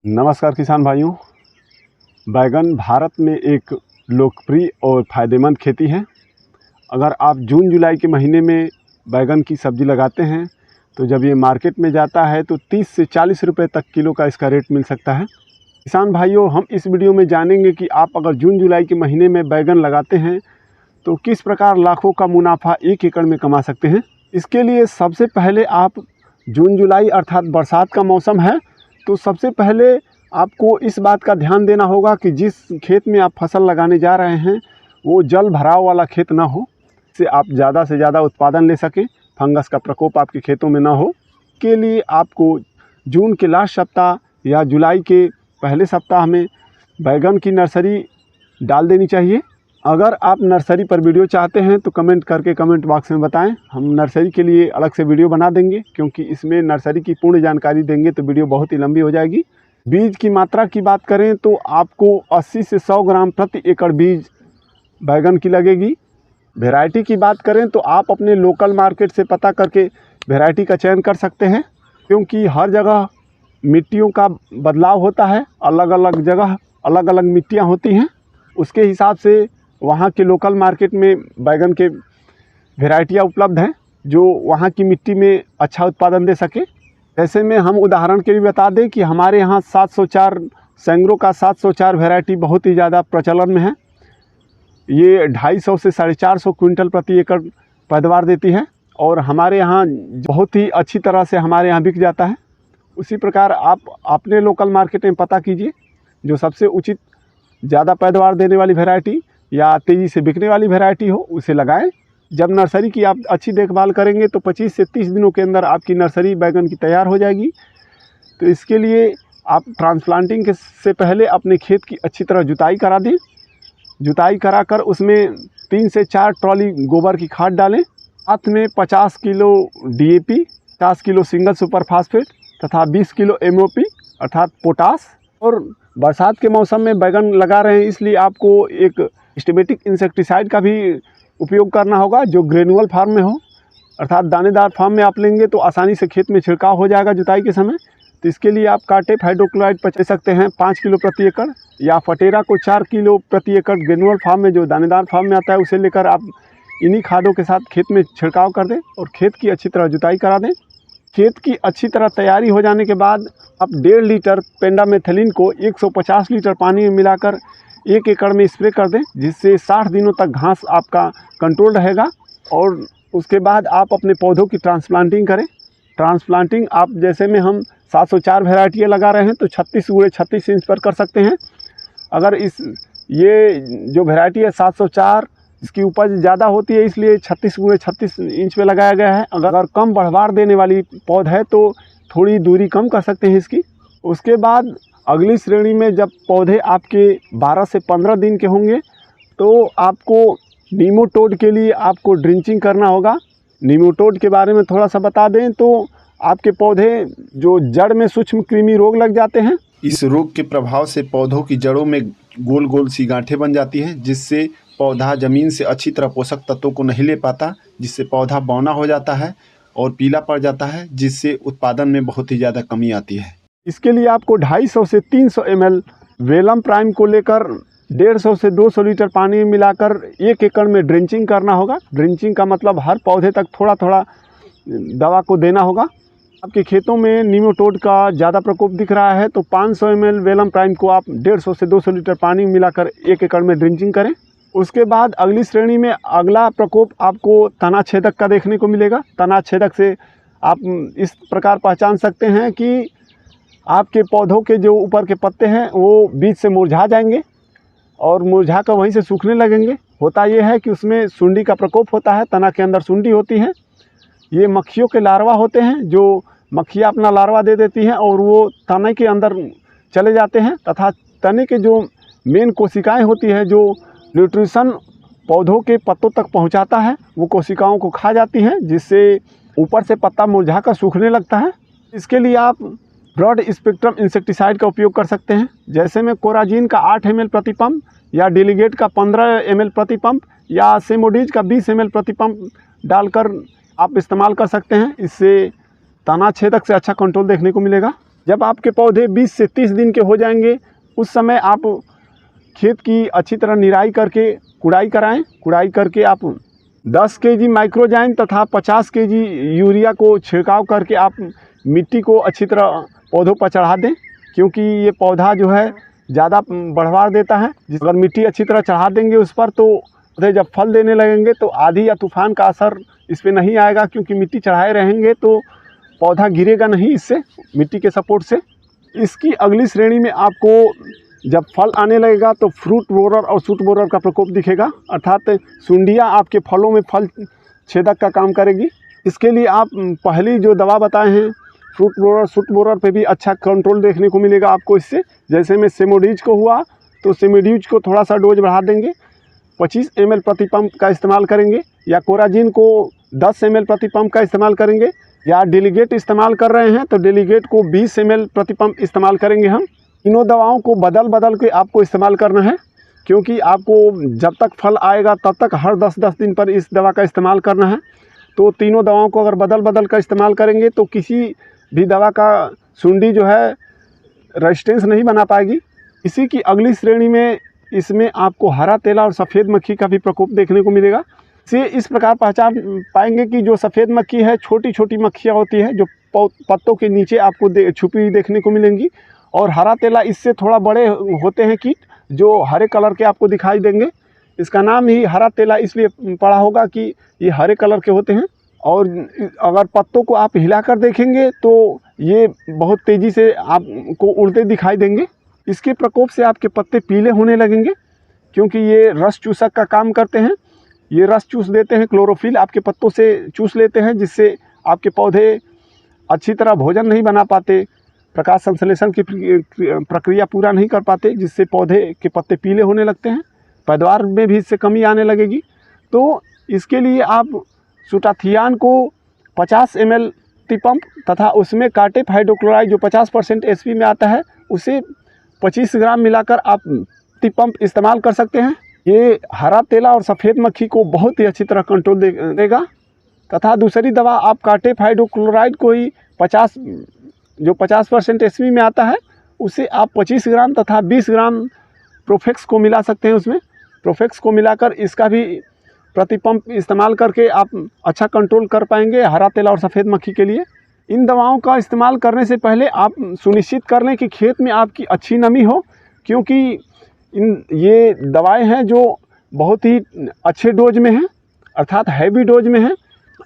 नमस्कार किसान भाइयों। बैगन भारत में एक लोकप्रिय और फ़ायदेमंद खेती है। अगर आप जून जुलाई के महीने में बैगन की सब्ज़ी लगाते हैं तो जब ये मार्केट में जाता है तो 30 से 40 रुपए तक किलो का इसका रेट मिल सकता है। किसान भाइयों, हम इस वीडियो में जानेंगे कि आप अगर जून जुलाई के महीने में बैगन लगाते हैं तो किस प्रकार लाखों का मुनाफा 1 एकड़ में कमा सकते हैं। इसके लिए सबसे पहले आप जून जुलाई अर्थात बरसात का मौसम है तो सबसे पहले आपको इस बात का ध्यान देना होगा कि जिस खेत में आप फसल लगाने जा रहे हैं वो जल भराव वाला खेत ना हो, इससे आप ज़्यादा से ज़्यादा उत्पादन ले सकें, फंगस का प्रकोप आपके खेतों में ना हो। के लिए आपको जून के लास्ट सप्ताह या जुलाई के पहले सप्ताह में बैगन की नर्सरी डाल देनी चाहिए। अगर आप नर्सरी पर वीडियो चाहते हैं तो कमेंट करके कमेंट बॉक्स में बताएं, हम नर्सरी के लिए अलग से वीडियो बना देंगे, क्योंकि इसमें नर्सरी की पूर्ण जानकारी देंगे तो वीडियो बहुत ही लंबी हो जाएगी। बीज की मात्रा की बात करें तो आपको 80 से 100 ग्राम प्रति एकड़ बीज बैगन की लगेगी। वैरायटी की बात करें तो आप अपने लोकल मार्केट से पता करके वैरायटी का चयन कर सकते हैं, क्योंकि हर जगह मिट्टियों का बदलाव होता है, अलग अलग जगह अलग अलग मिट्टियाँ होती हैं। उसके हिसाब से वहाँ के लोकल मार्केट में बैगन के वैरायटियाँ उपलब्ध हैं जो वहाँ की मिट्टी में अच्छा उत्पादन दे सके। ऐसे में हम उदाहरण के लिए बता दें कि हमारे यहाँ 704 सेंग्रो का 704 वैरायटी बहुत ही ज़्यादा प्रचलन में है। ये 250 से 450 क्विंटल प्रति एकड़ पैदावार देती है और हमारे यहाँ बहुत ही अच्छी तरह से हमारे यहाँ बिक जाता है। उसी प्रकार आप अपने लोकल मार्केट में पता कीजिए जो सबसे उचित ज़्यादा पैदावार देने वाली वैरायटी या तेज़ी से बिकने वाली वैरायटी हो उसे लगाएं। जब नर्सरी की आप अच्छी देखभाल करेंगे तो 25 से 30 दिनों के अंदर आपकी नर्सरी बैगन की तैयार हो जाएगी। तो इसके लिए आप ट्रांसप्लांटिंग के से पहले अपने खेत की अच्छी तरह जुताई करा दें। जुताई कराकर उसमें 3 से 4 ट्रॉली गोबर की खाद डालें। साथ में 50 kilo DAP, 50 kilo single super phosphate तथा 20 किलो MOP अर्थात पोटास। और बरसात के मौसम में बैगन लगा रहे हैं इसलिए आपको एक सिस्टेमेटिक इंसेक्टिसाइड का भी उपयोग करना होगा जो ग्रेनुअल फार्म में हो, अर्थात दानेदार फार्म में आप लेंगे तो आसानी से खेत में छिड़काव हो जाएगा जुताई के समय। तो इसके लिए आप कार्टेप हाइड्रोक्लोराइड ले सकते हैं 5 किलो प्रति एकड़, या फटेरा को 4 किलो प्रति एकड़ ग्रेनुअल फार्म में जो दानेदार फार्म में आता है उसे लेकर आप इन्हीं खादों के साथ खेत में छिड़काव कर दें और खेत की अच्छी तरह जुताई करा दें। खेत की अच्छी तरह तैयारी हो जाने के बाद आप 1.5 लीटर पेंडामेथलिन को 150 लीटर पानी में मिलाकर 1 एकड़ में स्प्रे कर दें, जिससे 60 दिनों तक घास आपका कंट्रोल रहेगा। और उसके बाद आप अपने पौधों की ट्रांसप्लांटिंग करें। ट्रांसप्लांटिंग आप जैसे में हम 704 वैरायटियाँ लगा रहे हैं तो 36 × 36 इंच पर कर सकते हैं। अगर ये जो वैरायटी है 704 इसकी उपज ज़्यादा होती है इसलिए 36 × 36 इंच पे लगाया गया है। अगर कम बढ़वार देने वाली पौध है तो थोड़ी दूरी कम कर सकते हैं इसकी। उसके बाद अगली श्रेणी में जब पौधे आपके 12 से 15 दिन के होंगे तो आपको नीमोटोड के लिए आपको ड्रिंचिंग करना होगा। नीमोटोड के बारे में थोड़ा सा बता दें तो आपके पौधे जो जड़ में सूक्ष्म कृमि रोग लग जाते हैं, इस रोग के प्रभाव से पौधों की जड़ों में गोल गोल सी गांठें बन जाती हैं, जिससे पौधा ज़मीन से अच्छी तरह पोषक तत्वों को नहीं ले पाता, जिससे पौधा बौना हो जाता है और पीला पड़ जाता है, जिससे उत्पादन में बहुत ही ज़्यादा कमी आती है। इसके लिए आपको 250 से 300 ml वेलम प्राइम को लेकर 150 से 200 लीटर पानी में मिलाकर 1 एकड़ में ड्रिंचिंग करना होगा। ड्रिंचिंग का मतलब हर पौधे तक थोड़ा थोड़ा दवा को देना होगा। आपके खेतों में नीमोटोड का ज़्यादा प्रकोप दिख रहा है तो 500 ml वेलम प्राइम को आप 150 से 200 लीटर पानी में मिलाकर 1 एकड़ में ड्रिंचिंग करें। उसके बाद अगली श्रेणी में अगला प्रकोप आपको तना छेदक का देखने को मिलेगा। तना छेदक से आप इस प्रकार पहचान सकते हैं कि आपके पौधों के जो ऊपर के पत्ते हैं वो बीच से मुरझा जाएंगे और मुरझा कर वहीं से सूखने लगेंगे। होता यह है कि उसमें सुंडी का प्रकोप होता है, तना के अंदर सुंडी होती है। ये मक्खियों के लार्वा होते हैं जो मक्खियाँ अपना लार्वा दे देती हैं और वो तने के अंदर चले जाते हैं तथा तने के जो मेन कोशिकाएं होती है जो न्यूट्रिशन पौधों के पत्तों तक पहुंचाता है वो कोशिकाओं को खा जाती हैं, जिससे ऊपर से पत्ता मुरझा कर सूखने लगता है। इसके लिए आप ब्रॉड स्पेक्ट्रम इंसेक्टिसाइड का उपयोग कर सकते हैं, जैसे में कोराजीन का 8 ml प्रति पंप या डेलीगेट का 15 ml प्रति पंप या सेमोडीज का 20 ml प्रति पंप डालकर आप इस्तेमाल कर सकते हैं। इससे तना छेदक से अच्छा कंट्रोल देखने को मिलेगा। जब आपके पौधे 20 से 30 दिन के हो जाएंगे, उस समय आप खेत की अच्छी तरह निराई करके कुड़ाई कराएं। कुड़ाई करके आप 10 केजी माइक्रोजाइम तथा 50 केजी यूरिया को छिड़काव करके आप मिट्टी को अच्छी तरह पौधों पर चढ़ा दें, क्योंकि ये पौधा जो है ज़्यादा बढ़वार देता है। अगर मिट्टी अच्छी तरह चढ़ा देंगे उस पर, तो पौधे जब फल देने लगेंगे तो आंधी या तूफान का असर इस पर नहीं आएगा, क्योंकि मिट्टी चढ़ाए रहेंगे तो पौधा गिरेगा नहीं इससे, मिट्टी के सपोर्ट से। इसकी अगली श्रेणी में आपको जब फल आने लगेगा तो फ्रूट बोरर और सूट बोरर का प्रकोप दिखेगा, अर्थात सुंडियाँ आपके फलों में फल छेदक का काम करेगी। इसके लिए आप पहली जो दवा बताए हैं फ्रूट बोरर सूट बोरर पे भी अच्छा कंट्रोल देखने को मिलेगा आपको इससे। जैसे में सेमोडीज को हुआ तो सेमोडीज को थोड़ा सा डोज बढ़ा देंगे, 25 ml प्रति पंप का इस्तेमाल करेंगे, या कोराजिन को 10 ml प्रति पंप का इस्तेमाल करेंगे, या डेलीगेट इस्तेमाल कर रहे हैं तो डेलीगेट को 20 ml प्रति पंप इस्तेमाल करेंगे हम। तीनों दवाओं को बदल बदल के आपको इस्तेमाल करना है, क्योंकि आपको जब तक फल आएगा तब तक हर 10-10 दिन पर इस दवा का इस्तेमाल करना है। तो तीनों दवाओं को अगर बदल बदल कर इस्तेमाल करेंगे तो किसी भी दवा का सुंडी जो है रेजिस्टेंस नहीं बना पाएगी। इसी की अगली श्रेणी में इसमें आपको हरा तेला और सफ़ेद मक्खी का भी प्रकोप देखने को मिलेगा। से इस प्रकार पहचान पाएंगे कि जो सफ़ेद मक्खी है छोटी छोटी मक्खियाँ होती है जो पत्तों के नीचे आपको छुपी हुई देखने को मिलेंगी, और हरा तेला इससे थोड़ा बड़े होते हैं कीट जो हरे कलर के आपको दिखाई देंगे। इसका नाम ही हरा तेला इसलिए पड़ा होगा कि ये हरे कलर के होते हैं, और अगर पत्तों को आप हिलाकर देखेंगे तो ये बहुत तेज़ी से आपको उड़ते दिखाई देंगे। इसके प्रकोप से आपके पत्ते पीले होने लगेंगे, क्योंकि ये रस चूसक का काम करते हैं। ये रस चूस देते हैं, क्लोरोफिल आपके पत्तों से चूस लेते हैं, जिससे आपके पौधे अच्छी तरह भोजन नहीं बना पाते, प्रकाश संश्लेषण की प्रक्रिया पूरा नहीं कर पाते, जिससे पौधे के पत्ते पीले होने लगते हैं। पैदावार में भी इससे कमी आने लगेगी। तो इसके लिए आप सुटाथियान को 50 ml प्रति पंप तथा उसमें कार्टेप हाइड्रोक्लोराइड जो 50% SP में आता है उसे 25 ग्राम मिलाकर आप प्रति पंप इस्तेमाल कर सकते हैं। ये हरा तेला और सफ़ेद मक्खी को बहुत ही अच्छी तरह कंट्रोल देगा। तथा दूसरी दवा आप कार्टेप हाइड्रोक्लोराइड को ही 50% SP में आता है उसे आप 25 ग्राम तथा 20 ग्राम प्रोफेक्स को मिला सकते हैं। उसमें प्रोफेक्स को मिलाकर इसका भी प्रति पंप इस्तेमाल करके आप अच्छा कंट्रोल कर पाएंगे हरा तेला और सफ़ेद मक्खी के लिए। इन दवाओं का इस्तेमाल करने से पहले आप सुनिश्चित कर लें कि खेत में आपकी अच्छी नमी हो, क्योंकि ये दवाएं हैं जो बहुत ही अच्छे डोज में हैं, अर्थात हैवी डोज में हैं,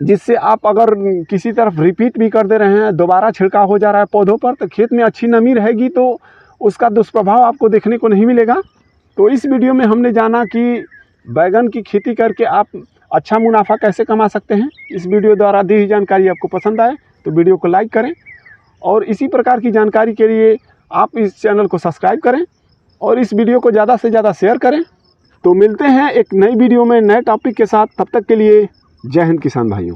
जिससे आप अगर किसी तरफ रिपीट भी कर दे रहे हैं, दोबारा छिड़काव हो जा रहा है पौधों पर, तो खेत में अच्छी नमी रहेगी तो उसका दुष्प्रभाव आपको देखने को नहीं मिलेगा। तो इस वीडियो में हमने जाना कि बैगन की खेती करके आप अच्छा मुनाफा कैसे कमा सकते हैं। इस वीडियो द्वारा दी हुई जानकारी आपको पसंद आए तो वीडियो को लाइक करें, और इसी प्रकार की जानकारी के लिए आप इस चैनल को सब्सक्राइब करें और इस वीडियो को ज़्यादा से ज़्यादा शेयर करें। तो मिलते हैं एक नई वीडियो में नए टॉपिक के साथ, तब तक के लिए जय हिंद किसान भाइयों।